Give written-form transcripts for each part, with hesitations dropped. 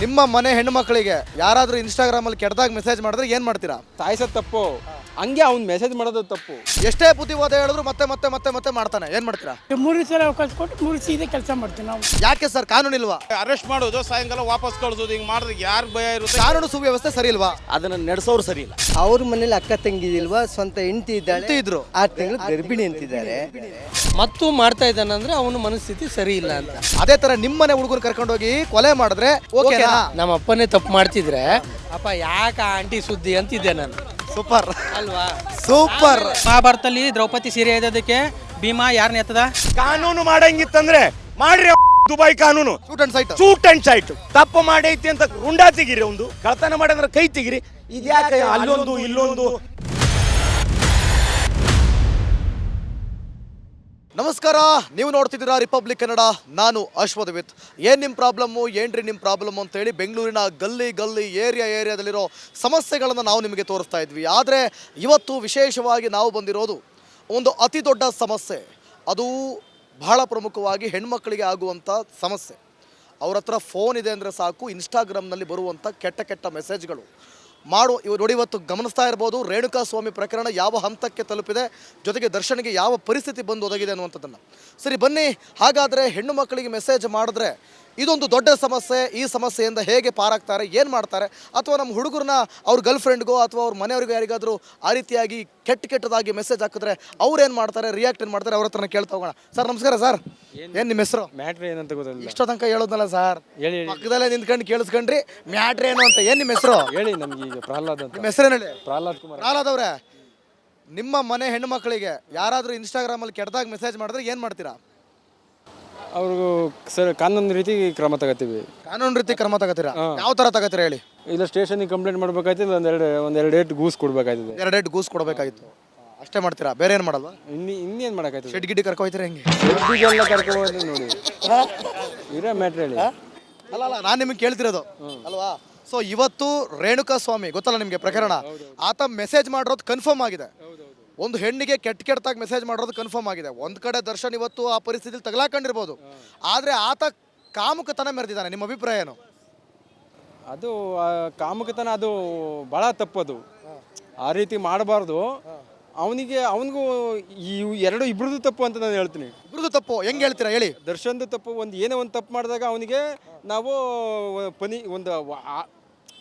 ನಿಮ್ಮ ಮನೆ ಹೆಣ್ಣು ಮಕ್ಕಳಿಗೆ ಯಾರಾದರೂ ಇನ್ಸ್ಟಾಗ್ರಾಮಲ್ಲಿ ಕೆಟ್ಟದಾಗ ಮೆಸೇಜ್ ಮಾಡಿದ್ರೆ ಏನು ಮಾಡ್ತೀರಾ? ಸಾಯಿಸೋದು ತಪ್ಪು, ಹಂಗೆ ಅವ್ನು ಮೆಸೇಜ್ ಮಾಡೋದು ತಪ್ಪು. ಎಷ್ಟೇ ಬುದ್ಧಿವಾದ ಹೇಳಿದ್ರು ಮತ್ತೆ ಮತ್ತೆ ಮತ್ತೆ ಮತ್ತೆ ಮಾಡ್ತಾನೆ, ಏನು ಮಾಡ್ತೀರಾ? 3 ಸಲ ಅವಕಾಶ ಕೊಟ್ಟು 3 ಸೀದೆ ಕೆಲಸ ಮಾಡ್ತೀವಿ ನಾವು. ಯಾಕೆ ಸರ್ ಕಾನೂನಿಲ್ವಾ? ಅರೆಸ್ಟ್ ಮಾಡೋದು, ಸಾಯಂಕಾಲ ವಾಪಸ್ ಕಳಿಸೋದು, ಹಿಂಗೆ ಮಾಡಿದ್ರೆ ಯಾರು ಭಯ ಇರುತ್ತೆ? ಕಾನೂನು ಸುವ್ಯವಸ್ಥೆ ಸರಿ ಇಲ್ವಾ? ಅದನ್ನ ನಡೆಸೋರು ಸರಿ ಇಲ್ಲ. ಅವ್ರ ಮನೇಲಿ ಅಕ್ಕ ತಂಗಿದಿಲ್ವಾ, ಸ್ವಂತ ಹೆಂಡತಿ ಇದ್ದಾಳೆ, ಇದ್ರು 6 ತಿಂಗಳು ಗರ್ಭಿಣಿ ಅಂತಿದ್ದಾರೆ. ಮತ್ತು ಮಾಡ್ತಾ ಇದ್ದಾನಂದ್ರೆ ಅವನ ಮನಸ್ಥಿತಿ ಸರಿ ಇಲ್ಲ ಅಂತ. ಅದೇ ತರ ನಿಮ್ಮನೆ ಹುಡುಗರು ಕರ್ಕೊಂಡೋಗಿ ಕೊಲೆ ಮಾಡಿದ್ರೆ ಓಕೆನಾ? ನಮ್ಮ ಅಪ್ಪನೇ ತಪ್ಪು ಮಾಡ್ತಿದ್ರೆ ಅಪ್ಪ ಯಾಕೆ ಆಂಟಿ ಸುದ್ದಿ ಅಂತಿದ್ದೆ ನಾನು. ಸೂಪರ್ ಅಲ್ವಾ? ಸೂಪರ್. ಮಹಾಭಾರತದಲ್ಲಿ ದ್ರೌಪದಿ ಸೀರೆ ಇದ್ದದಕ್ಕೆ ಭೀಮಾ ಯಾರನ್ನ ಎತ್ತದ? ಕಾನೂನು ಮಾಡಂಗಿತ್ತಂದ್ರೆ ಮಾಡ್ರಿ. ದುಬೈ ಕಾನೂನು shoot and site, shoot and site. ತಪ್ಪು ಮಾಡೈತಿ ಅಂತ ರುಂಡಾ ತೆಗಿರಿ, ಒಂದು ಕಳ್ತನ ಮಾಡಿದ್ರೆ ಕೈ ತೆಗಿರಿ. ಇದ್ಯಾಕೆ ಅಲ್ಲೊಂದು ಇಲ್ಲೊಂದು? ನಮಸ್ಕಾರ, ನೀವು ನೋಡ್ತಿದ್ದೀರಾ ರಿಪಬ್ಲಿಕ್ ಕನ್ನಡ. ನಾನು ಅಶ್ವಥವಿತ್. ಏನು ನಿಮ್ಮ ಪ್ರಾಬ್ಲಮ್ಮು, ಏನ್ರಿ ನಿಮ್ಮ ಪ್ರಾಬ್ಲಮ್ಮು ಅಂತೇಳಿ ಬೆಂಗಳೂರಿನ ಗಲ್ಲಿ ಏರಿಯಾದಲ್ಲಿರೋ ಸಮಸ್ಯೆಗಳನ್ನು ನಾವು ನಿಮಗೆ ತೋರಿಸ್ತಾ ಇದ್ವಿ. ಆದರೆ ಇವತ್ತು ವಿಶೇಷವಾಗಿ ನಾವು ಬಂದಿರೋದು ಒಂದು ಅತಿ ದೊಡ್ಡ ಸಮಸ್ಯೆ. ಅದು ಬಹಳ ಪ್ರಮುಖವಾಗಿ ಹೆಣ್ಮಕ್ಳಿಗೆ ಆಗುವಂಥ ಸಮಸ್ಯೆ. ಅವ್ರ ಹತ್ರ ಫೋನ್ ಇದೆ ಅಂದರೆ ಸಾಕು, ಇನ್ಸ್ಟಾಗ್ರಾಮ್ನಲ್ಲಿ ಬರುವಂಥ ಕೆಟ್ಟ ಮೆಸೇಜ್ಗಳು ನೋಡಿ. ಇವತ್ತು ಗಮನಿಸ್ತಾ ಇರ್ಬೋದು ರೇಣುಕಾ ಸ್ವಾಮಿ ಪ್ರಕರಣ ಯಾವ ಹಂತಕ್ಕೆ ತಲುಪಿದೆ, ಜೊತೆಗೆ ದರ್ಶನ್ಗೆ ಯಾವ ಪರಿಸ್ಥಿತಿ ಬಂದು ಒದಗಿದೆ ಅನ್ನುವಂಥದ್ದನ್ನು. ಸರಿ ಬನ್ನಿ, ಹಾಗಾದರೆ ಹೆಣ್ಣು ಮಕ್ಕಳಿಗೆ ಮೆಸೇಜ್ ಮಾಡಿದ್ರೆ ಇದೊಂದು ದೊಡ್ಡ ಸಮಸ್ಯೆ. ಈ ಸಮಸ್ಯೆಯಿಂದ ಹೇಗೆ ಪಾರಾಗ್ತಾರೆ, ಏನು ಮಾಡ್ತಾರೆ, ಅಥವಾ ನಮ್ಮ ಹುಡುಗರನ್ನ ಅವ್ರ ಗರ್ಲ್ ಫ್ರೆಂಡ್ಗೋ ಅಥವಾ ಅವ್ರ ಮನೆಯವ್ರಿಗೂ ಯಾರಿಗಾದರೂ ಆ ರೀತಿಯಾಗಿ ಕೆಟ್ಟದಾಗಿ ಮೆಸೇಜ್ ಹಾಕಿದ್ರೆ ಅವ್ರೇನು ಮಾಡ್ತಾರೆ, ರಿಯಾಕ್ಟ್ ಏನು ಮಾಡ್ತಾರೆ, ಅವ್ರ ಹತ್ರನ ಕೇಳ್ತಾ ಹೋಗೋಣ. ಸರ್ ನಮಸ್ಕಾರ. ಸರ್ ಏನು ನಿಮ್ಮ ಹೆಸರು? ಮ್ಯಾಟ್ರ್ ಏನಂತ ಗೊತ್ತಿಲ್ಲ. ಇಷ್ಟೋ ತನಕ ಹೇಳೋದಲ್ಲ ಸರ್, ಹೇಳಿ ಪಕ್ಕದಲ್ಲೇ ನಿಂತ್ಕೊಂಡು ಕೇಳಿಸ್ಕೊಂಡ್ರಿ ಮ್ಯಾಟ್ರ್ ಏನು ಅಂತ. ಏನು ನಿಮ್ಮ ಹೆಸರು? ಹೇಳಿ ನಮ್ಗೆ. ಈಗ ಪ್ರಹ್ಲಾದ್ ಅಂತ. ನಿಮ್ಮ ಹೆಸರೇನು ಹೇಳಿ? ಪ್ರಹ್ಲಾದ್ ಕುಮಾರ್. ಪ್ರಹ್ಲಾದ್ ಅವರೇ, ನಿಮ್ಮ ಮನೆ ಹೆಣ್ಣು ಮಕ್ಕಳಿಗೆ ಯಾರಾದರೂ ಇನ್ಸ್ಟಾಗ್ರಾಮಲ್ಲಿ ಕೆಟ್ಟದಾಗ ಮೆಸೇಜ್ ಮಾಡಿದ್ರೆ ಏನು ಮಾಡ್ತೀರಾ? ಅವ್ರಿಗೂ ಸರ್ ಕಾನೂನು ರೀತಿ ಕ್ರಮ ತಗೋತೀವಿ. ಕಾನೂನು ರೀತಿ ಕ್ರಮ ತಗೋತೀರಾ? ಯಾವ ಥರ ತಗೋತೀರಾ ಹೇಳಿ? ಇಲ್ಲ ಸ್ಟೇಷನಿಗೆ ಕಂಪ್ಲೇಂಟ್ ಮಾಡ್ಬೇಕಾಯ್ತದೆ, ಒಂದೆರಡು ಏಟ್ ಗೂಸ್ ಕೊಡ್ಬೇಕಾಯ್ತದೆ. 2 ಗೂಸ್ ಕೊಡಬೇಕಾಗಿತ್ತು. ಅಷ್ಟೇ ಮಾಡ್ತೀರಾ, ಬೇರೆ ಏನು ಮಾಡಲ್ವಾ? ಇನ್ನೇನು ಮಾಡೋಕ್ಕಾಯ್ತದೆ? ಶೆಡ್ ಗಿಡ್ಡಿ ಕರ್ಕೊ ಹೋಯ್ತೀರಾ ಹೆಂಗೆ? ಶೆಡ್ಡಿಗೆಲ್ಲ ಕರ್ಕೊಂಡು ನೋಡಿ ಇರೋ ಮ್ಯಾಟ್ರ್ ಹೇಳಿ. ಅಲ್ಲ ನಾನು ನಿಮಗೆ ಕೇಳ್ತಿರೋದು ಅಲ್ವಾ? ಸೊ ಇವತ್ತು ರೇಣುಕಾ ಸ್ವಾಮಿ ಗೊತ್ತಲ್ಲ ನಿಮಗೆ ಪ್ರಕರಣ. ಆತ ಮೆಸೇಜ್ ಮಾಡಿರೋದು ಕನ್ಫರ್ಮ್ ಆಗಿದೆ. ಒಂದು ಹೆಣ್ಣಿಗೆ ಕೆಟ್ಟದಾಗಿ ಮೆಸೇಜ್ ಮಾಡಿರೋದು ಕನ್ಫರ್ಮ್ ಆಗಿದೆ. ಒಂದು ಕಡೆ ದರ್ಶನ್ ಇವತ್ತು ಆ ಪರಿಸ್ಥಿತಿಲಿ ತಗಲಾಕೊಂಡಿರ್ಬೋದು, ಆದರೆ ಆತ ಕಾಮುಕತನ ಮೆರೆದಿದ್ದಾನೆ. ನಿಮ್ಮ ಅಭಿಪ್ರಾಯ ಏನು? ಅದು ಕಾಮುಕತನ, ಅದು ಭಾಳ ತಪ್ಪದು. ಆ ರೀತಿ ಮಾಡಬಾರ್ದು. ಅವನಿಗೂ ಇಬ್ರದ್ದು ತಪ್ಪು ಅಂತ ನಾನು ಹೇಳ್ತೀನಿ. ಇಬ್ರದ್ದು ತಪ್ಪು ಹೆಂಗೆ ಹೇಳ್ತೀರಾ ಹೇಳಿ? ದರ್ಶನ್ದು ತಪ್ಪು. ಏನೋ ಒಂದು ತಪ್ಪು ಮಾಡಿದಾಗ ಅವನಿಗೆ ನಾವು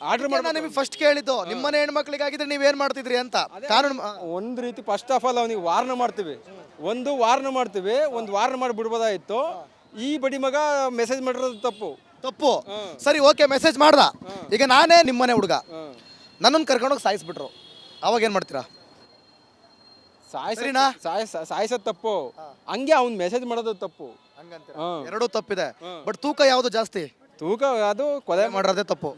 ಆರ್ಡರ್ ಮಾಡಿ. ನಿಮಗೆ ಫಸ್ಟ್ ಕೇಳಿದ್ದು ನಿಮ್ಮನೆ ಹೆಣ್ಮಕ್ಳಿಗಾಗಿದ್ರೆ ನೀವೇನ್ ಮಾಡ್ತಿದ್ರಿ ಅಂತ. ಕಾನೂನು ಒಂದು ರೀತಿ ಫಸ್ಟ್ ಆಫ್ ಆಲ್ ಅವನಿಗೆ ವಾರ್ನ್ ಮಾಡ್ತೀವಿ. ಒಂದು ವಾರ್ನ್ ಮಾಡಿ ಬಿಡ್ಬೋದಾಯಿತು. ಈ ಬಡಿ ಮಗ ಮೆಸೇಜ್ ಮಾಡಿರೋದು ತಪ್ಪು. ಸರಿ, ಓಕೆ, ಮೆಸೇಜ್ ಮಾಡ್ದ. ಈಗ ನಾನೇ ನಿಮ್ಮನೆ ಹುಡುಗ, ನನ್ನನ್ನು ಕರ್ಕೊಂಡೋಗಿ ಸಾಯಿಸ್ಬಿಟ್ರು, ಅವಾಗ ಏನ್ ಮಾಡ್ತೀರಾ? ಸಾಯಿಸೋದು ತಪ್ಪು, ಹಂಗೆ ಅವ್ನು ಮೆಸೇಜ್ ಮಾಡೋದು ತಪ್ಪು. ಎರಡೂ ತಪ್ಪಿದೆ. ಬಟ್ ತೂಕ ಯಾವುದು ಜಾಸ್ತಿ? ತೂಕ ಅದು ಕೊಲೆ ಮಾಡಿರೋದೇ ತಪ್ಪು.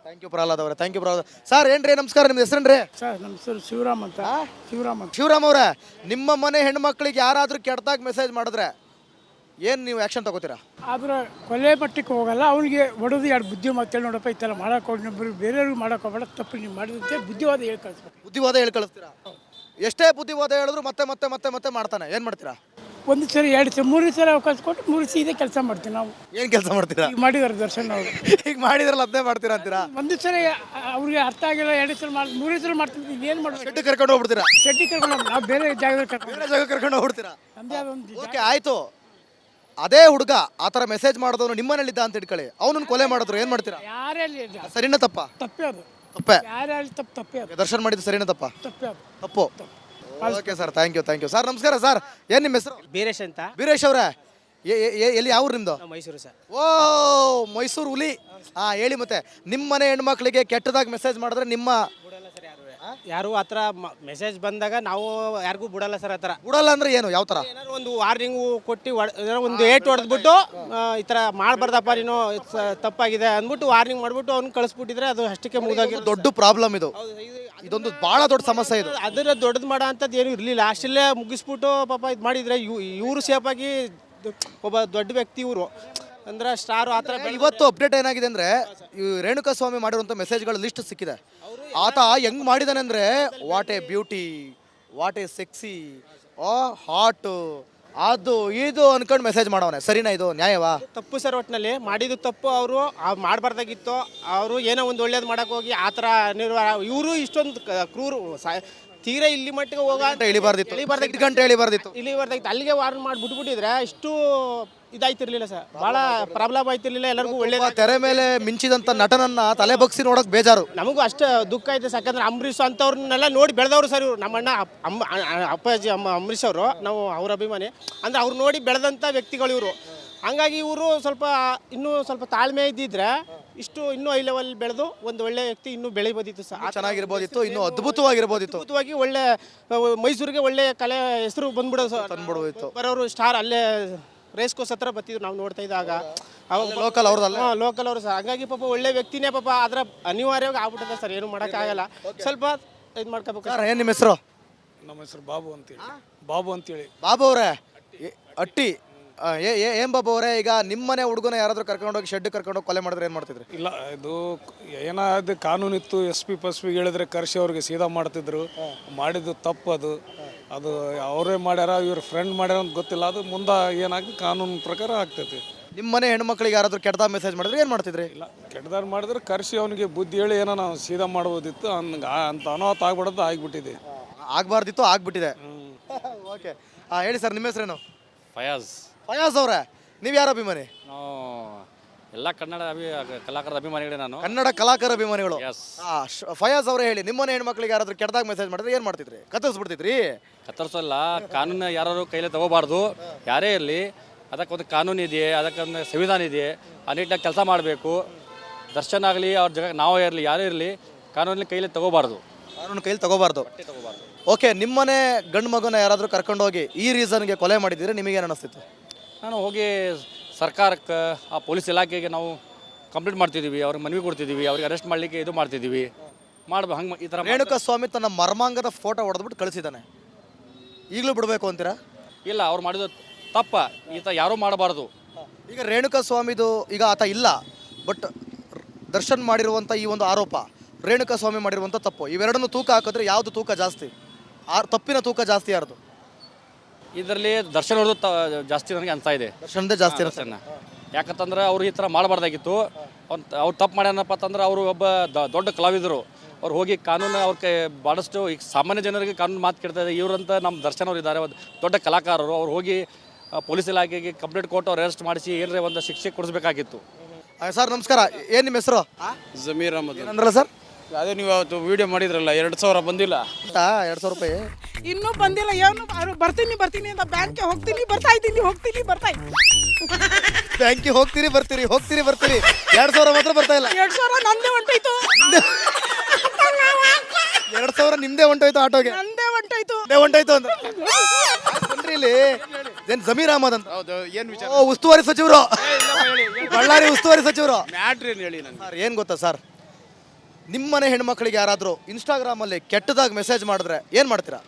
ಥ್ಯಾಂಕ್ ಯು ಪ್ರಹ್ಲಾದ್ ಅವರೇ, ಥ್ಯಾಂಕ್ ಯು ಪ್ರಹ್ಲಾದ್. ಸರ್ ಏನ್ರಿ ನಮಸ್ಕಾರ, ನಿಮ್ಮ ಹೆಸರೇನ್ರಿ? ಸರ್ ನಮ್ಮ ಹೆಸರು ಶಿವರಾಮ್ ಅಂತ. ಶಿವರಾಮ್ ಅವರೇ, ನಿಮ್ಮ ಮನೆ ಹೆಣ್ಮಕ್ಳಿಗೆ ಯಾರಾದ್ರೂ ಕೆಟ್ಟದಾಗ ಮೆಸೇಜ್ ಮಾಡಿದ್ರೆ ಏನು ನೀವು ಆ್ಯಕ್ಷನ್ ತಗೋತೀರಾ? ಆದ್ರೆ ಕೊಲೆ ಮಟ್ಟಕ್ಕೆ ಹೋಗಲ್ಲ. ಅವನಿಗೆ ಹೊಡೆದು 2 ಬುದ್ಧಿ ಮಾತೇಳಿ, ನೋಡಪ್ಪ ಈ ಥರ ಮಾಡಕ್ಕೆ ಹೋಗಿ ಬೇರೆಯವ್ರಿಗೆ ಮಾಡಕ್ಕೆ ಹೋಗಬೇಡ, ತಪ್ಪು ನೀವು ಮಾಡಿದಂತೆ ಬುದ್ಧಿವಾದ ಹೇಳಿ ಕಳಿಸ್ಬೇಕು. ಬುದ್ಧಿವಾದ ಹೇಳಿ ಕಳಿಸ್ತೀರಾ? ಎಷ್ಟೇ ಬುದ್ಧಿವಾದ ಹೇಳಿದ್ರು ಮತ್ತೆ ಮತ್ತೆ ಮತ್ತೆ ಮತ್ತೆ ಮಾಡ್ತಾನೆ, ಏನು ಮಾಡ್ತೀರಾ? 1 ಸಲ 2 ಸಲ 3 ಸಲ ಅವಕಾಶ ಕೊಟ್ಟು 3 ಸೀದೆ ಕೆಲಸ ಮಾಡ್ತೀವಿ ನಾವು. ಏನು ಕೆಲಸ ಮಾಡ್ತೀರಾ? ಈಗ ಮಾಡಿದಾರೆ ದರ್ಶನ್ ಅವರು. ಈಗ ಮಾಡಿದ್ರಲ್ಲ ಅದನ್ನೇ ಮಾಡ್ತೀರಾ ಅಂತೀರಾ? 1 ಸಲ ಅವ್ರಿಗೆ ಅರ್ಥ ಆಗಿಲ್ಲ, 2 ಸಲ 3 ಸಲ ಮಾಡ್ತೀವಿ. ಏನು ಮಾಡ್ಬೇಕು? ಶೆಡ್ ಕರ್ಕೊಂಡು ಹೋಗ್ಬಿಡ್ತೀರಾ? ಶೆಟ್ಟಿ ಕರ್ಕೊಂಡು ನಾವು ಬೇರೆ ಜಾಗದಲ್ಲಿ ಕರ್ಕೊಂಡು ಹೋಗ್ಬಿಡ್ತೀರಾ? ನಮ್ಮದೇ ಅದೊಂದು. ಓಕೆ, ಆಯ್ತು. ಅದೇ ಹುಡುಗ ಆ ಥರ ಮೆಸೇಜ್ ಮಾಡಿದವನು ನಿಮ್ಮನೇಲಿದ್ದ ಅಂತ ಇಟ್ಕೊಳ್ಳಿ, ಅವನನ್ನು ಕೊಲೆ ಮಾಡಿದ್ರು, ಏನು ಮಾಡ್ತೀರಾ? ಯಾರೇ ಸರಿನಾ ತಪ್ಪ? ತಪ್ಪೇ ಅದು. ತಪ್ಪೇ. ಯಾರೇ ತಪ್ಪೇ ಅದು. ದರ್ಶನ್ ಮಾಡಿದ್ದು ಸರಿನಾ ತಪ್ಪ? ತಪ್ಪೇ ಅದು. ತಪ್ಪು. Okay sir, thank you sir. ನಮಸ್ಕಾರ ಸರ್, ಏನು ನಿಮ್ಮ ಹೆಸರು? ಬೀರೇಶ್ ಅಂತ. ಬೀರೇಶ್ ಅವರೇ, ಎಲ್ಲಿ ಯಾವ ನಿಮ್ಮದು? ಮೈಸೂರು ಸರ್. ಓ, ಮೈಸೂರು ಹುಲಿ. ಹೇಳಿ ಮತ್ತೆ, ನಿಮ್ಮ ಮನೆ ಹೆಣ್ಮಕ್ಳಿಗೆ ಕೆಟ್ಟದಾಗಿ ಮೆಸೇಜ್ ಮಾಡಿದ್ರೆ ನಿಮ್ಮ ಯಾರು ಆ ಥರ ಮೆಸೇಜ್ ಬಂದಾಗ ನಾವು ಯಾರಿಗೂ ಬಿಡಲ್ಲ ಸರ್. ಆ ಥರ ಬಿಡಲ್ಲ ಅಂದ್ರೆ ಏನು, ಯಾವ ಥರ? ಏನಾದ್ರು ಒಂದು ವಾರ್ನಿಂಗು ಕೊಟ್ಟು ಒಂದು ಏಟು ಹೊಡೆದ್ಬಿಟ್ಟು ಈ ಥರ ಮಾಡಬಾರ್ದಪ್ಪ ನೀನು, ತಪ್ಪಾಗಿದೆ ಅಂದ್ಬಿಟ್ಟು ವಾರ್ನಿಂಗ್ ಮಾಡಿಬಿಟ್ಟು ಅವ್ನು ಕಳಿಸ್ಬಿಟ್ಟಿದ್ರೆ ಅದು ಅಷ್ಟಕ್ಕೆ ಮುಗಿದಾಗಿ ದೊಡ್ಡ ಪ್ರಾಬ್ಲಮ್ ಇದು. ಇದೊಂದು ಭಾಳ ದೊಡ್ಡ ಸಮಸ್ಯೆ ಇದು. ಅದರ ದೊಡ್ಡದು ಮಾಡೋ ಅಂಥದ್ದು ಏನೂ ಇರಲಿಲ್ಲ. ಅಷ್ಟಲ್ಲೇ ಮುಗಿಸ್ಬಿಟ್ಟು ಪಾಪ ಇದು ಮಾಡಿದರೆ ಇವರು ಸೇಫಾಗಿ ಒಬ್ಬ ದೊಡ್ಡ ವ್ಯಕ್ತಿ ಇವರು ಅಂದ್ರೆ ಸ್ಟಾರು ಆ ಥರ. ಇವತ್ತು ಅಪ್ಡೇಟ್ ಏನಾಗಿದೆ ಅಂದರೆ, ರೇಣುಕಾ ಸ್ವಾಮಿ ಮಾಡಿರುವಂಥ ಮೆಸೇಜ್ಗಳ ಲಿಸ್ಟ್ ಸಿಕ್ಕಿದೆ. ಆತ ಹೆಂಗ್ ಮಾಡಿದಾನೆ ಅಂದರೆ, what A beauty, what A sexy, hot, ಅದು ಇದು ಅನ್ಕೊಂಡು ಮೆಸೇಜ್ ಮಾಡವನೆ, ಸರಿನಾ? ಇದು ನ್ಯಾಯವಾ? ತಪ್ಪು ಸರ್. ಒಟ್ಟಿನಲ್ಲಿ ಮಾಡಿದ್ದು ತಪ್ಪು. ಅವರು ಮಾಡಬಾರ್ದಾಗಿತ್ತು. ಅವರು ಏನೋ ಒಂದು ಒಳ್ಳೇದು ಮಾಡಕ್ಕೆ ಹೋಗಿ ಆ ಥರ ಇವರು ಇಷ್ಟೊಂದು ಕ್ರೂರು ತೀರಾ ಇಲ್ಲಿ ಮಟ್ಟಿಗೆ ಇಳಿಬಾರ್ದಿತ್ತು, 8 ಗಂಟೆ ಇಳಿಬಾರ್ದಿತ್ತು. ಇಳಿಬಾರ್ದಾಗಿತ್ತು. ಅಲ್ಲಿಗೆ ವಾರ್ನ್ ಮಾಡಿ ಬಿಟ್ಬಿಟ್ಟಿದ್ರೆ ಇಷ್ಟು ಇದಾಯ್ತಿರ್ಲಿಲ್ಲ ಸರ್. ಭಾಳ ಪ್ರಾಬ್ಲಮ್ ಆಯ್ತಿರ್ಲಿಲ್ಲ. ಎಲ್ಲರಿಗೂ ಒಳ್ಳೇದು. ತೆರೆ ಮೇಲೆ ಮಿಂಚಿದಂತ ನಟನನ್ನ ತಲೆ ಬಗ್ಸಿ ನೋಡಕ್ ಬೇಜಾರು. ನಮಗೂ ಅಷ್ಟು ದುಃಖ ಐತೆ. ಯಾಕಂದ್ರೆ ಅಂಬರೀಷ್ ಅಂತವ್ರನ್ನೆಲ್ಲ ನೋಡಿ ಬೆಳೆದವರು ಸರ್ ಇವರು. ನಮ್ಮಣ್ಣ ಅಪ್ಪಾಜಿ ಅಂಬರೀಷ್ ಅವರು, ನಾವು ಅವ್ರ ಅಭಿಮಾನಿ. ಅಂದರೆ ಅವ್ರು ನೋಡಿ ಬೆಳೆದಂಥ ವ್ಯಕ್ತಿಗಳು ಇವರು. ಹಂಗಾಗಿ ಇವರು ಇನ್ನೂ ಸ್ವಲ್ಪ ತಾಳ್ಮೆ ಇದ್ದಿದ್ರೆ ಇನ್ನೂ ಹೈ ಲೆವೆಲ್ ಬೆಳೆದು ಒಂದು ಒಳ್ಳೆ ವ್ಯಕ್ತಿ ಇನ್ನೂ ಬೆಳಿಬೋದಿತ್ತು ಸರ್. ಚೆನ್ನಾಗಿರ್ಬೋದಿತ್ತು, ಇನ್ನೂ ಅದ್ಭುತವಾಗಿರ್ಬೋದಿತ್ತು. ಅದ್ಭುತವಾಗಿ ಒಳ್ಳೆ ಮೈಸೂರಿಗೆ ಒಳ್ಳೆ ಕಲೆ ಹೆಸರು ಬಂದ್ಬಿಡೋದು ಸರ್. ತಂದ್ಬಿಡೋದಿತ್ತು. ಬರೋರು ಸ್ಟಾರ್ ಅಲ್ಲೇ ರೇಸ್ ಕೋರ್ಸ್ ಹತ್ರ ಬರ್ತಿದ್ರು ನಾವು ನೋಡ್ತಾ ಇದ್ದಾಗ. ಅವಾಗ ಲೋಕಲ್ ಅವ್ರದಲ್ಲ, ಲೋಕಲ್ ಅವರು ಸರ್. ಹಾಗಾಗಿ ಪಾಪ ಒಳ್ಳೆ ವ್ಯಕ್ತಿನೇ ಪಾಪ. ಅದರ ಅನಿವಾರ್ಯವಾಗಿ ಆಗ್ಬಿಟ್ಟದ ಸರ್. ಏನು ಮಾಡೋಕ್ಕಾಗಲ್ಲ. ಸ್ವಲ್ಪ ಇದು ಮಾಡ್ಕೋಬೇಕು. ಸರ್ ಏನು ನಿಮ್ಮ ಹೆಸರು? ನಮ್ಮ ಹೆಸರು ಬಾಬು ಅಂತೇಳಿ. ಬಾಬು ಅಂತೇಳಿ. ಬಾಬು ಅವರೇ ಅಟ್ಟಿ, ಏನ್ ಬಾಬು ಅವರೇ, ಈಗ ನಿಮ್ಮನೆ ಹುಡುಗನ ಯಾರಾದ್ರೂ ಕರ್ಕೊಂಡೋಗಿ ಶೆಡ್ ಕರ್ಕೊಂಡೋಗಿ ಕೊಲೆ ಮಾಡಿದ್ರೆ ಏನ್ ಮಾಡ್ತಿದ್ರಿ? ಇಲ್ಲ, ಇದು ಏನಾದ ಕಾನೂನಿತ್ತು. SP ಹೇಳಿದ್ರೆ ಕರ್ಸಿ ಅವ್ರಿಗೆ ಸೀದಾ ಮಾಡ್ತಿದ್ರು. ಮಾಡಿದ್ದು ತಪ್ಪು. ಅದು ಅವರೇ ಮಾಡ್ಯಾರ, ಇವ್ರ ಫ್ರೆಂಡ್ ಮಾಡ್ಯಾರ ಅಂತ ಗೊತ್ತಿಲ್ಲ. ಅದು ಮುಂದೆ ಏನಾಗಿ ಕಾನೂನು ಪ್ರಕಾರ ಆಗ್ತೈತಿ. ನಿಮ್ಮನೆ ಹೆಣ್ಮಕ್ಳಿಗೆ ಯಾರಾದ್ರೂ ಕೆಟ್ಟದಾಗ ಮೆಸೇಜ್ ಮಾಡಿದ್ರೆ ಏನ್ ಮಾಡ್ತಿದ್ರಿ? ಇಲ್ಲ, ಕೆಟ್ಟದಾರು ಮಾಡಿದ್ರೆ ಕರ್ಸಿ ಅವನಿಗೆ ಬುದ್ಧಿ ಹೇಳಿ ಏನೋ ನಾವು ಸೀದಾ ಮಾಡ್ಬೋದಿತ್ತು. ಅಂತ ಅನಾಹುತ ಆಗ್ಬಿಡೋದು ಆಗಿಬಿಟ್ಟಿದೆ. ಆಗ್ಬಾರ್ದಿತ್ತು, ಆಗ್ಬಿಟ್ಟಿದೆ. ಓಕೆ, ಹೇಳಿ ಸರ್, ನಿಮ್ಮ ಹೆಸರೇನು? ಫಯಾಜ್. ಫಯಾಜ್ ಅವರೇ, ನೀವು ಯಾರ ಅಭಿಮಾನಿ? ನಾವು ಎಲ್ಲ ಕನ್ನಡ ಕಲಾಕಾರದ ಅಭಿಮಾನಿಗಳೇ. ನಾನು ಕನ್ನಡ ಕಲಾಕಾರ ಅಭಿಮಾನಿಗಳು. Yes. ಫಯಾಜ್ ಅವರೇ ಹೇಳಿ, ನಿಮ್ಮನೆ ಹೆಣ್ಮಕ್ಳಿಗೆ ಯಾರಾದ್ರೂ ಕೆಟ್ಟದಾಗ ಮೆಸೇಜ್ ಮಾಡಿದ್ರೆ ಏನ್ ಮಾಡ್ತಿದ್ರಿ? ಕತ್ತರಿಸ್ಬಿಡ್ತಿದ್ರಿ? ಕತ್ತರಿಸಲ್ಲ. ಕಾನೂನು ಯಾರು ಕೈಲಿ ತಗೋಬಾರ್ದು, ಯಾರೇ ಇರಲಿ. ಅದಕ್ಕೊಂದು ಕಾನೂನು ಇದೆಯೇ, ಅದಕ್ಕೊಂದು ಸಂವಿಧಾನ ಇದೆಯೇ, ಆ ನಿಟ್ಟಿನಾಗ ಕೆಲಸ ಮಾಡಬೇಕು. ದರ್ಶನ್ ಆಗಲಿ, ಅವ್ರ ನಾವೇ ಇರಲಿ, ಯಾರೇ ಇರಲಿ, ಕಾನೂನಲ್ಲಿ ಕೈಲಿ ತಗೋಬಾರ್ದು. ಕಾನೂನು ಕೈಲಿ ತಗೋಬಾರ್ದು. ಓಕೆ, ನಿಮ್ಮನೆ ಗಂಡು ಮಗನ ಯಾರಾದರೂ ಕರ್ಕೊಂಡೋಗಿ ಈ ರೀಸನ್ಗೆ ಕೊಲೆ ಮಾಡಿದ್ದೀರಿ, ನಿಮಗೇನು ಅನಿಸ್ತಿತ್ತು? ನಾನು ಹೋಗಿ ಸರ್ಕಾರಕ್ಕೆ, ಆ ಪೊಲೀಸ್ ಇಲಾಖೆಗೆ ನಾವು ಕಂಪ್ಲೇಂಟ್ ಮಾಡ್ತಿದ್ದೀವಿ. ಅವ್ರಿಗೆ ಮನವಿ ಕೊಡ್ತಿದ್ದೀವಿ. ಅವ್ರಿಗೆ ಅರೆಸ್ಟ್ ಮಾಡಲಿಕ್ಕೆ ಇದು ಮಾಡ್ತಿದ್ದೀವಿ. ಹಂಗೆ ಈ ಥರ ರೇಣುಕಾ ಸ್ವಾಮಿ ತನ್ನ ಮರ್ಮಾಂಗದ ಫೋಟೋ ಹೊಡೆದ್ಬಿಟ್ಟು ಕಳಿಸಿದ್ದಾನೆ. ಈಗಲೂ ಬಿಡಬೇಕು ಅಂತೀರಾ? ಇಲ್ಲ, ಅವ್ರು ಮಾಡಿದ ತಪ್ಪ. ಈತ ಯಾರೂ ಮಾಡಬಾರ್ದು. ಈಗ ರೇಣುಕಾ ಸ್ವಾಮಿದು ಈಗ ಆತ ಇಲ್ಲ, ಬಟ್ ದರ್ಶನ್ ಮಾಡಿರುವಂಥ ಈ ಒಂದು ಆರೋಪ, ರೇಣುಕಾ ಸ್ವಾಮಿ ಮಾಡಿರುವಂಥ ತಪ್ಪು, ಇವೆರಡನ್ನು ತೂಕ ಹಾಕಿದ್ರೆ ಯಾವುದು ತೂಕ ಜಾಸ್ತಿ? ತಪ್ಪಿನ ತೂಕ ಜಾಸ್ತಿ ಯಾರ್ದು? ಇದರಲ್ಲಿ ದರ್ಶನ್ ಅವ್ರದ್ದು ಜಾಸ್ತಿ ನನಗೆ ಅನ್ಸ್ತಾ ಇದೆ. ದರ್ಶನ್ದೇ ಜಾಸ್ತಿ ದರ್ಶನ. ಯಾಕಂತಂದ್ರೆ ಅವ್ರು ಈ ಥರ ಮಾಡಬಾರ್ದಾಗಿತ್ತು. ಅವ್ರು ತಪ್ಪು ಮಾಡ್ಯಾನಪ್ಪ ಅಂತಂದ್ರೆ ಅವರು ಒಬ್ಬ ದೊಡ್ಡ ಕಲಾವಿದರು. ಅವ್ರು ಹೋಗಿ ಕಾನೂನು ಭಾಳಷ್ಟು ಈಗ ಸಾಮಾನ್ಯ ಜನರಿಗೆ ಕಾನೂನು ಮಾತು ಕೇಳ್ತಾ ಇದೆ. ಇವರಂತ ನಮ್ಮ ದರ್ಶನ್ ಅವರು ಇದ್ದಾರೆ, ಒಂದು ದೊಡ್ಡ ಕಲಾಕಾರರು. ಅವ್ರು ಹೋಗಿ ಪೊಲೀಸ್ ಇಲಾಖೆಗೆ ಕಂಪ್ಲೇಂಟ್ ಕೊಟ್ಟು ಅವ್ರು ಅರೆಸ್ಟ್ ಮಾಡಿಸಿ ಏನರೇ ಒಂದು ಶಿಕ್ಷೆ ಕೊಡಿಸ್ಬೇಕಾಗಿತ್ತು. ಸರ್ ನಮಸ್ಕಾರ, ಏನು ನಿಮ್ಮ ಹೆಸರು? ಜಮೀರ್ ಅಹಮದ್. ಏನಂದ್ರಲ್ಲ ಸರ್? ಅದೇ ನೀವು ಅವತ್ತು ವಿಡಿಯೋ ಮಾಡಿದ್ರಲ್ಲ, 2000 ಬಂದಿಲ್ಲ. 2,000 ರೂಪಾಯಿ ಇನ್ನೂ ಬಂದಿಲ್ಲ. ಏನು ಬರ್ತೀನಿ ಅಂತ ಬ್ಯಾಂಕ್ಗೆ ಹೋಗ್ತೀನಿ ಬರ್ತಾ ಇದ್ದೀನಿ. ಬ್ಯಾಂಕಿಗೆ ಹೋಗ್ತೀರಿ ಬರ್ತೀರಿ 2,000 ಮಾತ್ರ ಬರ್ತಾ ಇಲ್ಲ. 2,000 ನಂದೇ ಹೊಂಟೋಯ್ತು. 2,000 ನಿಮ್ದೇ ಹೊಂಟೋಯ್ತು ಆಟೋಗೆ? ನಂದೇ ಹೊಂಟೋಯ್ತು ಅಂತ ಬನ್ರಿ ಇಲ್ಲಿ. ಏನ್ ಜಮೀರ್ ಅಹಮದ್ ಅಂತ? ಏನು ವಿಚಾರ? ಓ, ಉಸ್ತುವಾರಿ ಸಚಿವರು, ಬಳ್ಳಾರಿ ಉಸ್ತುವಾರಿ ಸಚಿವರು. ಮ್ಯಾಟ್ರಿ ಏನು ಹೇಳಿ ನನಗೆ. ಸರ್ ಏನು ಗೊತ್ತಾ ಸರ್, ನಿಮ್ಮನೆ ಹೆಣ್ಮಕ್ಳಿಗೆ ಯಾರಾದರೂ ಇನ್ಸ್ಟಾಗ್ರಾಮಲ್ಲಿ ಕೆಟ್ಟದಾಗ ಮೆಸೇಜ್ ಮಾಡಿದ್ರೆ ಏನು ಮಾಡ್ತೀರಾ?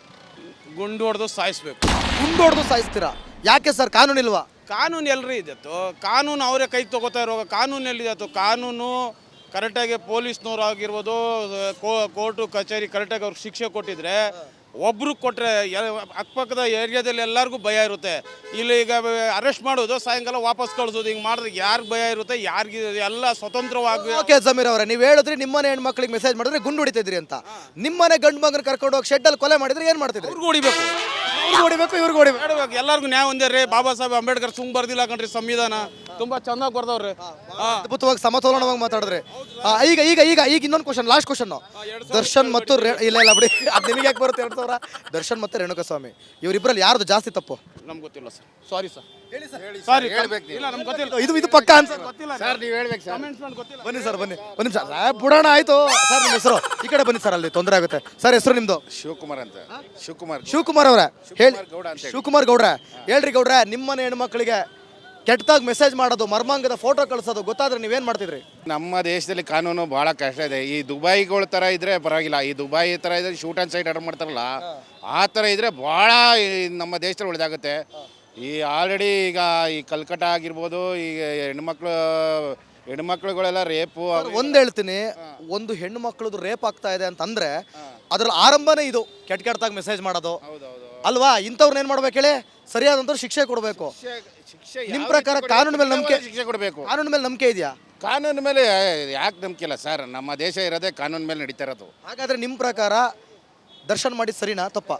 ಗುಂಡು ಹೊಡೆದು ಸಾಯಿಸ್ಬೇಕು. ಗುಂಡು ಹೊಡೆದು ಸಾಯಿಸ್ತೀರಾ? ಯಾಕೆ ಸರ್, ಕಾನೂನು ಇಲ್ವಾ? ಕಾನೂನು ಎಲ್ರಿ ಇದತ್ತು. ಕಾನೂನು ಅವರೇ ಕೈ ತಗೋತಾ ಇರುವಾಗ ಕಾನೂನು ಎಲ್ಲಿದತ್ತು? ಕಾನೂನು ಕರೆಕ್ಟಾಗಿ ಪೊಲೀಸ್ನವ್ರು ಆಗಿರ್ಬೋದು, ಕೋರ್ಟು ಕಚೇರಿ ಕರೆಕ್ಟಾಗಿ ಅವ್ರಿಗೆ ಶಿಕ್ಷೆ ಕೊಟ್ಟಿದ್ರೆ, ಒಬ್ರು ಕೊಟ್ಟರೆ ಅಕ್ಕಪಕ್ಕದ ಏರಿಯಾದಲ್ಲಿ ಎಲ್ಲರಿಗೂ ಭಯ ಇರುತ್ತೆ. ಇಲ್ಲಿ ಈಗ ಅರೆಸ್ಟ್ ಮಾಡೋದು, ಸಾಯಂಕಾಲ ವಾಪಸ್ ಕಳಿಸೋದು, ಹಿಂಗೆ ಮಾಡಿದ್ರೆ ಯಾರಿಗೆ ಭಯ ಇರುತ್ತೆ? ಯಾರಿಗೆ ಎಲ್ಲ ಸ್ವತಂತ್ರವಾಗಿ. ಓಕೆ ಜಮೀರ್ ಅವರೇ, ನೀವು ಹೇಳಿದ್ರಿ ನಿಮ್ಮನೆ ಹೆಣ್ಮಕ್ಳಿಗೆ ಮೆಸೇಜ್ ಮಾಡಿದ್ರೆ ಗುಂಡು ಹೊಡಿತಿದ್ರಿ ಅಂತ. ನಿಮ್ಮನೆ ಗಂಡು ಮಗನ ಕರ್ಕೊಂಡು ಹೋಗಿ ಶೆಡ್ಡಲ್ಲಿ ಕೊಲೆ ಮಾಡಿದ್ರೆ ಏನು ಮಾಡ್ತಿದ್ರಿ? ಅವ್ರಿಗೂ ಹೊಡಿಬೇಕು, ಇವ್ರಿಗೂ ಹೊಡಿಬೇಕು. ಎಲ್ಲರಿಗೂ ನ್ಯಾಯ ಒಂದೇ ರೀ. ಬಾಬಾ ಸಾಹೇಬ್ ಅಂಬೇಡ್ಕರ್ ಸುಮ್ ಬರ್ದಿಲ್ಲ ಕಣ್ರಿ ಸಂವಿಧಾನ, ತುಂಬಾ ಚೆನ್ನಾಗಿ ಬರ್ದವ್ರಿ. ಅದ್ಭುತವಾಗಿ ಸಮತೋಲನವಾಗಿ ಮಾತಾಡಿದ್ರೆ. ಈಗ ಈಗ ಈಗ ಈಗ ಇನ್ನೊಂದು ಕ್ವಶನ್, ಲಾಸ್ಟ್ ಕ್ವಶನ್. ದರ್ಶನ್ ಮತ್ತು ಇಲ್ಲ ಬಿಡಿ, ಅದು ನಿಮಗೆ ಯಾಕೆ ಬರುತ್ತೆ 2,000? ದರ್ಶನ್ ಮತ್ತು ರೇಣುಕಾ ಸ್ವಾಮಿ ಇವರಿಬ್ಬರಲ್ಲಿ ಯಾರ್ದು ಜಾಸ್ತಿ ತಪ್ಪು? ನಮ್ಗೆ ಗೊತ್ತಿಲ್ಲ ಸರ್. Sorry sir. ಸಾರಿ, ಇಲ್ಲ ನಮ್ಗೆ ಗೊತ್ತಿಲ್ಲ. ಇದು ಪಕ್ಕ ಆನ್ಸರ್ ಗೊತ್ತಿಲ್ಲ ಸರ್. ನೀವು ಹೇಳ್ಬೇಕು ಸರ್. ಕಮೆಂಟ್ಸ್ ಮಾಡಿ ಗೊತ್ತಿಲ್ಲ. ಬನ್ನಿ ಸರ್, ಬನ್ನಿ ಒಂದು ನಿಮಿಷ ಬಿಡೋಣ. ಆಯ್ತು ಸರ್, ನಿಮ್ಮ ಹೆಸರು? ಈ ಕಡೆ ಬನ್ನಿ ಸರ್, ಅಲ್ಲಿ ತೊಂದರೆ ಆಗುತ್ತೆ. ಸರ್ ಹೆಸರು ನಿಮ್ದು? ಶಿವಕುಮಾರ್ ಅಂತ. ಶಿವಕುಮಾರ್ ಅವರೇ ಹೇಳಿ. ಶಿವಕುಮಾರ್ ಗೌಡ್ರೆ ಹೇಳ್ರಿ. ಗೌಡ್ರೆ, ನಿಮ್ಮನೆ ಹೆಣ್ಮಕ್ಳಿಗೆ ಕೆಟ್ಟದಾಗ ಮೆಸೇಜ್ ಮಾಡೋದು, ಮರ್ಮಾಂಗದ ಫೋಟೋ ಕಳಿಸೋದು ಗೊತ್ತಾದ್ರೆ ನೀವೇನು ಮಾಡ್ತಿದ್ರಿ? ನಮ್ಮ ದೇಶದಲ್ಲಿ ಕಾನೂನು ಭಾಳ ಕಷ್ಟ ಇದೆ. ಈ ದುಬೈಗಳ ಥರ ಇದ್ರೆ ಪರವಾಗಿಲ್ಲ. ಈ ದುಬೈ ಥರ ಇದ್ರೆ ಶೂಟ್ ಆ್ಯಂಡ್ ಸೈಟ್ ಆರ್ಡರ್ ಮಾಡ್ತಾರಲ್ಲ, ಆ ಥರ ಇದ್ರೆ ಭಾಳ ನಮ್ಮ ದೇಶದಲ್ಲಿ ಒಳ್ಳೆದಾಗುತ್ತೆ. ಈ ಆಲ್ರೆಡಿ ಈಗ ಈ ಕಲ್ಕಟ್ಟ ಆಗಿರ್ಬೋದು, ಈಗ ಹೆಣ್ಮಕ್ಳುಗಳೆಲ್ಲ ರೇಪು. ಒಂದು ಹೇಳ್ತೀನಿ, ಒಂದು ಹೆಣ್ಣು ಮಕ್ಕಳದು ರೇಪ್ ಆಗ್ತಾ ಇದೆ ಅಂತಂದ್ರೆ ಅದ್ರಲ್ಲಿ ಆರಂಭನೇ ಇದು ಕೆಟ್ಟದಾಗ ಮೆಸೇಜ್ ಮಾಡೋದು ಅಲ್ವಾ? ಇಂಥವ್ರನ್ನ ಏನು ಮಾಡ್ಬೇಕು ಹೇಳಿ? ಸರಿಯಾದಂತ ಶಿಕ್ಷೆ ಕೊಡಬೇಕು. ಶಿಕ್ಷೆ ನಿಮ್ಮ ಪ್ರಕಾರ ಕಾನೂನು ಮೇಲೆ ನಂಬಿಕೆ, ಶಿಕ್ಷೆ ಕೊಡಬೇಕು. ಕಾನೂನು ಮೇಲೆ ನಂಬಿಕೆ ಇದೆಯಾ? ಕಾನೂನು ಮೇಲೆ ಯಾಕೆ ನಂಬಿಕೆ ಇಲ್ಲ ಸರ್? ನಮ್ಮ ದೇಶ ಇರೋದೇ ಕಾನೂನು ಮೇಲೆ ನಡೀತಾ ಇರೋದು. ಹಾಗಾದ್ರೆ ನಿಮ್ಮ ಪ್ರಕಾರ ದರ್ಶನ್ ಮಾಡಿದ ಸರಿನಾ ತಪ್ಪ?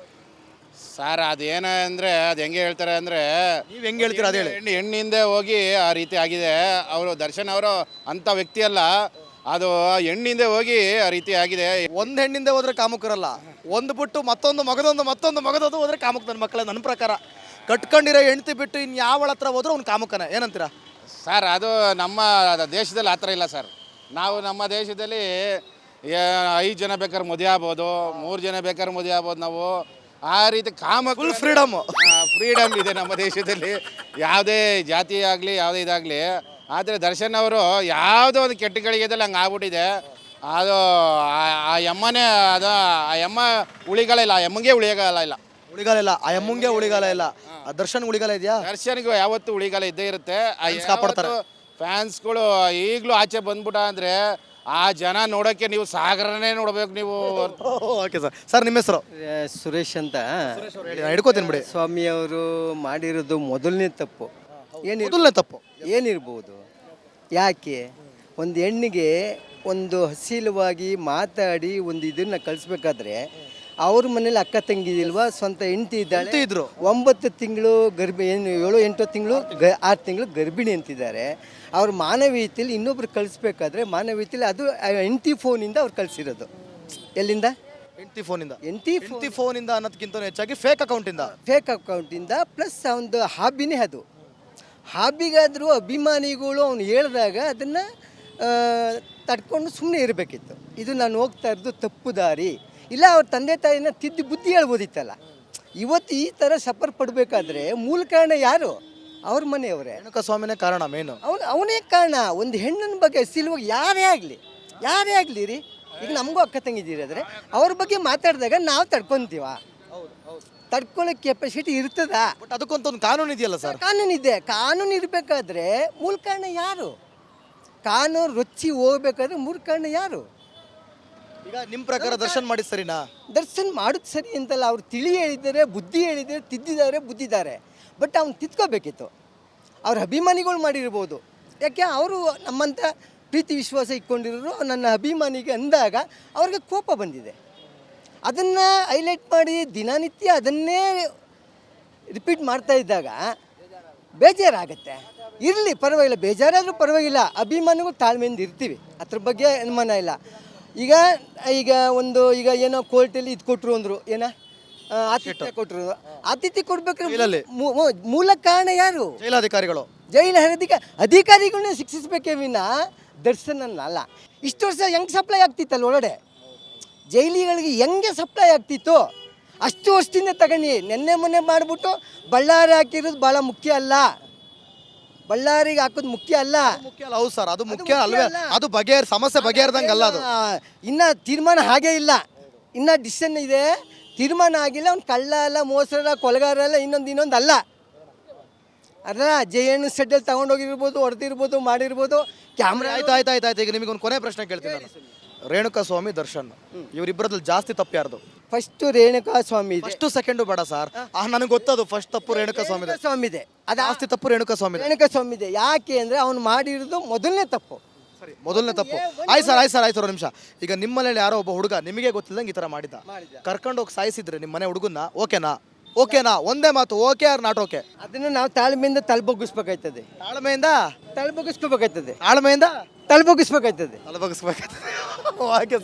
ಸರ್ ಅದೇನ ಅಂದರೆ ಅದು ಹೆಂಗೆ ಹೇಳ್ತಾರೆ ಅಂದರೆ, ನೀವು ಹೆಂಗೆ ಹೇಳ್ತೀರಾ ಅದು ಹೇಳಿ. ಹೆಣ್ಣಿಂದೆ ಹೋಗಿ ಆ ರೀತಿ ಆಗಿದೆ. ಅವರು ದರ್ಶನ್ ಅವರು ಅಂಥ ವ್ಯಕ್ತಿ ಅಲ್ಲ, ಅದು ಹೆಣ್ಣಿಂದೆ ಹೋಗಿ ಆ ರೀತಿ ಆಗಿದೆ. ಒಂದು ಹೆಣ್ಣಿಂದ ಹೋದ್ರೆ ಕಾಮುಕರಲ್ಲ, ಒಂದು ಬಿಟ್ಟು ಮತ್ತೊಂದು ಮಗದೊಂದು ಹೋದ್ರೆ ಕಾಮುಕ. ನನ್ನ ಮಕ್ಕಳ ನನ್ನ ಪ್ರಕಾರ ಕಟ್ಕೊಂಡಿರೋ ಹೆಂಡತಿ ಬಿಟ್ಟು ಇನ್ಯಾವಳ ಹತ್ರ ಹೋದ್ರೆ ಅವ್ನು ಕಾಮುಕನೇ. ಏನಂತೀರಾ ಸರ್? ಅದು ನಮ್ಮ ದೇಶದಲ್ಲಿ ಆ ಥರ ಇಲ್ಲ ಸರ್. ನಾವು ನಮ್ಮ ದೇಶದಲ್ಲಿ 5 ಜನ ಬೇಕಾದ್ರೆ ಮದುವೆ ಆಗ್ಬೋದು, 3 ಜನ ಬೇಕಾದ್ರೆ ಮದುವೆ ಆಗ್ಬೋದು. ನಾವು ಆ ರೀತಿ ಫುಲ್ ಫ್ರೀಡಮ್ ಇದೆ ನಮ್ಮ ದೇಶದಲ್ಲಿ. ಯಾವುದೇ ಜಾತಿ ಆಗಲಿ ಯಾವುದೇ ಇದಾಗಲಿ. ಆದರೆ ದರ್ಶನ್ ಅವರು ಯಾವುದೋ ಒಂದು ಕೆಟ್ಟ ಗಳಿಗೆದಲ್ಲಿ ಹಂಗೆ ಆಗ್ಬಿಟ್ಟಿದೆ. ಅದು ಆ ಎಮ್ಮನೇ ಅದು ಆ ಎಮ್ಮ ಉಳಿಗಾಲ ಇಲ್ಲ, ಆ ಎಮ್ಮಗೆ ಉಳಿಗಾಲ ಇಲ್ಲ. ಆ ಎಮ್ಮಂಗೆ ಉಳಿಗಾಲ ಇಲ್ಲ. ಆ ದರ್ಶನ್ ಉಳಿಗಾಲ ಇದೆಯಾ? ದರ್ಶನ್ಗೂ ಯಾವತ್ತೂ ಉಳಿಗಾಲ ಇದ್ದೇ ಇರುತ್ತೆ. ಕಾಪಾಡ್ತಾರೆ ಫ್ಯಾನ್ಸ್ಗಳು ಈಗಲೂ ಆಚೆ ಬಂದ್ಬಿಟ್ಟ ಅಂದರೆ ಆ ಜನ ನೋಡೋಕ್ಕೆ ನೀವು ಸಾಗರನೇ ನೋಡ್ಬೇಕು ನೀವು. ಓಕೆ ಸರ್, ನಿಮ್ಮ ಹೆಸರು? ಸುರೇಶ್ ಅಂತ. ಹಿಡ್ಕೋತೀನಿ ಬಿಡಿ. ಸ್ವಾಮಿ ಅವರು ಮಾಡಿರೋದು ಮೊದಲನೇ ತಪ್ಪು. ಮೊದಲನೇ ತಪ್ಪು ಏನಿರ್ಬೋದು? ಯಾಕೆ ಒಂದು ಹೆಣ್ಣಿಗೆ ಒಂದು ಹಸಿಲವಾಗಿ ಮಾತಾಡಿ ಒಂದು ಇದನ್ನ ಕಳಿಸ್ಬೇಕಾದ್ರೆ ಅವ್ರ ಮನೇಲಿ ಅಕ್ಕ ತಂಗಿದಿಲ್ವಾ, ಸ್ವಂತ ಹೆಂಡತಿ ಇದ್ದಾಳೆ, ಇದ್ರು 9 ತಿಂಗಳು ಗರ್ಭಿ, 7-8 ತಿಂಗಳು 6 ತಿಂಗಳು ಗರ್ಭಿಣಿ ಅಂತಿದ್ದಾರೆ. ಅವ್ರ ಮಾನವೀಯತೆಯಲ್ಲಿ ಇನ್ನೊಬ್ರು ಕಳಿಸ್ಬೇಕಾದ್ರೆ ಮಾನವೀಯತೆಯಲ್ಲಿ ಅದು ಹೆಂಡತಿ ಫೋನಿಂದ ಅವ್ರು ಕಳಿಸಿರೋದು. ಎಲ್ಲಿಂದ? ಹೆಂಡತಿ ಫೋನಿಂದ. ಹೆಂಡತಿ ಫೋನಿಂದ ಅನ್ನೋದಕ್ಕಿಂತ ಹೆಚ್ಚಾಗಿ ಫೇಕ್ ಅಕೌಂಟಿಂದ ಪ್ಲಸ್ ಒಂದು ಹಾಬಿನೇ ಅದು. ಹಾಬಿಗಾದರೂ ಅಭಿಮಾನಿಗಳು ಅವ್ನು ಹೇಳಿದಾಗ ಅದನ್ನು ತಡ್ಕೊಂಡು ಸುಮ್ಮನೆ ಇರಬೇಕಿತ್ತು. ಇದು ನಾನು ಹೋಗ್ತಾ ಇರೋದು ತಪ್ಪು ದಾರಿ. ಇಲ್ಲ ಅವ್ರ ತಂದೆ ತಾಯಿನ ತಿದ್ದಿ ಬುದ್ಧಿ ಹೇಳ್ಬೋದಿತ್ತಲ್ಲ. ಇವತ್ತು ಈ ಥರ ಸಫರ್ ಪಡಬೇಕಾದ್ರೆ ಮೂಲ ಕಾರಣ ಯಾರು? ಅವ್ರ ಮನೆಯವರೇ. ರೇಣುಕಾ ಸ್ವಾಮಿನೇ ಕಾರಣ ಮೇನು. ಅವನೇ ಕಾರಣ. ಒಂದು ಹೆಣ್ಣಿನ ಬಗ್ಗೆ ಸಿಲುವಾಗಿ ಯಾರೇ ಆಗಲಿ ರೀ, ಈಗ ನಮಗೂ ಅಕ್ಕ ತಂಗಿದಿರಾದ್ರೆ ಅವ್ರ ಬಗ್ಗೆ ಮಾತಾಡಿದಾಗ ನಾವು ತಡ್ಕೊತೀವ? ತಡ್ಕೊಳ್ಳೋ ಕೆಪಾಸಿಟಿ ಇರ್ತದಾ? ಬಟ್ ಅದಕ್ಕೊಂತ ಒಂದು ಕಾನೂನು ಇದೆಯಲ್ಲ ಸರ್? ಕಾನೂನಿದೆ. ಕಾನೂನು ಇರಬೇಕಾದ್ರೆ ಮೂಲ ಕಾರಣ ಯಾರು? ಕಾನೂನು ರೊಚ್ಚಿ ಹೋಗ್ಬೇಕಾದ್ರೆ ಮೂಲ ಕಾರಣ ಯಾರು? ಈಗ ನಿಮ್ಮ ಪ್ರಕಾರ ದರ್ಶನ್ ಮಾಡಿದ ಸರಿನಾ? ದರ್ಶನ್ ಮಾಡೋದು ಸರಿ ಅಂತಲ್ಲ. ಅವ್ರು ತಿಳಿ ಹೇಳಿದ್ದಾರೆ, ಬುದ್ಧಿ ಹೇಳಿದ್ದಾರೆ, ಬುದ್ಧಿದ್ದಾರೆ. ಬಟ್ ಅವ್ನು ತಿದ್ಕೋಬೇಕಿತ್ತು. ಅವ್ರ ಅಭಿಮಾನಿಗಳು ಮಾಡಿರ್ಬೋದು. ಯಾಕೆ ಅವರು ನಮ್ಮಂಥ ಪ್ರೀತಿ ವಿಶ್ವಾಸ ಇಟ್ಕೊಂಡಿರೋರು ನನ್ನ ಅಭಿಮಾನಿಗೆ ಅಂದಾಗ ಅವ್ರಿಗೆ ಕೋಪ ಬಂದಿದೆ. ಅದನ್ನು ಹೈಲೈಟ್ ಮಾಡಿ ದಿನನಿತ್ಯ ಅದನ್ನೇ ರಿಪೀಟ್ ಮಾಡ್ತಾ ಇದ್ದಾಗ ಬೇಜಾರಾಗತ್ತೆ. ಇರಲಿ, ಪರವಾಗಿಲ್ಲ, ಬೇಜಾರಾದರೂ ಪರವಾಗಿಲ್ಲ. ಅಭಿಮಾನಿಗಳು ತಾಳ್ಮೆಯಿಂದ ಇರ್ತೀವಿ, ಅದ್ರ ಬಗ್ಗೆ ಅನುಮಾನ ಇಲ್ಲ. ಈಗ ಏನೋ ಕೋರ್ಟಲ್ಲಿ ಇದು ಕೊಟ್ಟರು ಅಂದರು, ಆತಿಥ್ಯ ಕೊಟ್ಟರು. ಆತಿಥ್ಯ ಕೊಡ್ಬೇಕಾದ್ರೆ ಮೂಲ ಕಾರಣ ಯಾರು? ಜೈಲಾಧಿಕಾರಿಗಳು. ಅಧಿಕಾರಿಗಳನ್ನೇ ಶಿಕ್ಷಿಸಬೇಕೇ ವಿನ ದರ್ಶನಲ್ಲ. ಇಷ್ಟು ವರ್ಷ ಹೆಂಗೆ ಸಪ್ಲೈ ಆಗ್ತಿತ್ತಲ್ಲ ಒಳಗಡೆ, ಜೈಲಿಗಳಿಗೆ ಹೆಂಗೆ ಸಪ್ಲೈ ಆಗ್ತಿತ್ತು ಅಷ್ಟು ವರ್ಷದಿಂದ ತಗೊಂಡು ನೆನ್ನೆ ಮೊನ್ನೆ ಮಾಡಿಬಿಟ್ಟು ಬಳ್ಳಾರಿ ಹಾಕಿರೋದು ಭಾಳ ಮುಖ್ಯ ಅಲ್ಲ. ಬಳ್ಳಾರಿಗೆ ಹಾಕೋದು ಮುಖ್ಯ ಅಲ್ಲ. ಹೌದು ಸರ್, ಅದು ಮುಖ್ಯ ಅಲ್ವೇ? ಅದು ಸಮಸ್ಯೆ ಬಗೆಹರಿದಂಗೆ ಅಲ್ಲ. ಅದು ಇನ್ನು ತೀರ್ಮಾನ ಹಾಗೇ ಇಲ್ಲ. ಇನ್ನು ಡಿಸಿಷನ್ ಇದೆ, ತೀರ್ಮಾನ ಆಗಿಲ್ಲ. ಅವ್ನು ಕಳ್ಳ ಅಲ್ಲ, ಮೋಸರ, ಕೊಲೆಗಾರ ಅಲ್ಲ, ಇನ್ನೊಂದು ಅಲ್ಲ. ಅಲ್ಲ, ಜೆಎನ್ ಸೆಡ್ಡಲ್ಲಿ ತಗೊಂಡೋಗಿರ್ಬೋದು, ಹೊಡೆದಿರ್ಬೋದು, ಮಾಡಿರ್ಬೋದು. ಕ್ಯಾಮ್ರಾ ಆಯ್ತು. ಈಗ ನಿಮಗೆ ಒಂದು ಕೊನೆ ಪ್ರಶ್ನೆ ಕೇಳ್ತೀನಿ ನಾನು. ರೇಣುಕಾ ಸ್ವಾಮಿ, ದರ್ಶನ್ ಇವರಿಬ್ಬರದಲ್ಲಿ ಜಾಸ್ತಿ ತಪ್ಪು ಯಾರ್ದು? ಫಸ್ಟ್ ರೇಣುಕಾ ಸ್ವಾಮಿ. ಫಸ್ಟ್ ಸೆಕೆಂಡು ಬೇಡ ಸರ್, ನನಗೆ ಗೊತ್ತದು. ಫಸ್ಟ್ ತಪ್ಪು ರೇಣುಕಾ ಸ್ವಾಮಿ ಇದೆ. ಅದು ಜಾಸ್ತಿ ತಪ್ಪು ರೇಣುಕಾ ಸ್ವಾಮಿ ಇದೆ. ಯಾಕೆ ಅಂದರೆ ಅವ್ನು ಮಾಡಿರೋದು ಮೊದಲನೇ ತಪ್ಪು. ಮೊದಲನೇ ತಪ್ಪು. ಆಯ್ತು ಸರ್, ಒಂದು ನಿಮಿಷ. ಈಗ ನಿಮ್ಮನೇಲಿ ಯಾರೋ ಒಬ್ಬ ಹುಡುಗ ನಿಮಗೆ ಗೊತ್ತಿಲ್ಲದಂಗೆ ಈ ಥರ ಮಾಡಿದ, ಕರ್ಕೊಂಡು ಹೋಗಿ ಸಾಯಿಸಿದ್ರೆ ನಿಮ್ಮ ಮನೆ ಹುಡುಗನ್ನ ಓಕೆನಾ? ಒಂದೇ ಮಾತು, ಓಕೆ ಆರ್ ನಾಟ್ ಓಕೆ? ಅದನ್ನು ನಾವು ತಾಳ್ಮೆಯಿಂದ ತಲೆಬಗ್ಗಿಸ್ಬೇಕಾಯ್ತದೆ. ತಾಳ್ಮೆಯಿಂದ ತಲೆಬಗ್ಗಿಸ್ಬೇಕಾಯ್ತದೆ. ಓಕೆ.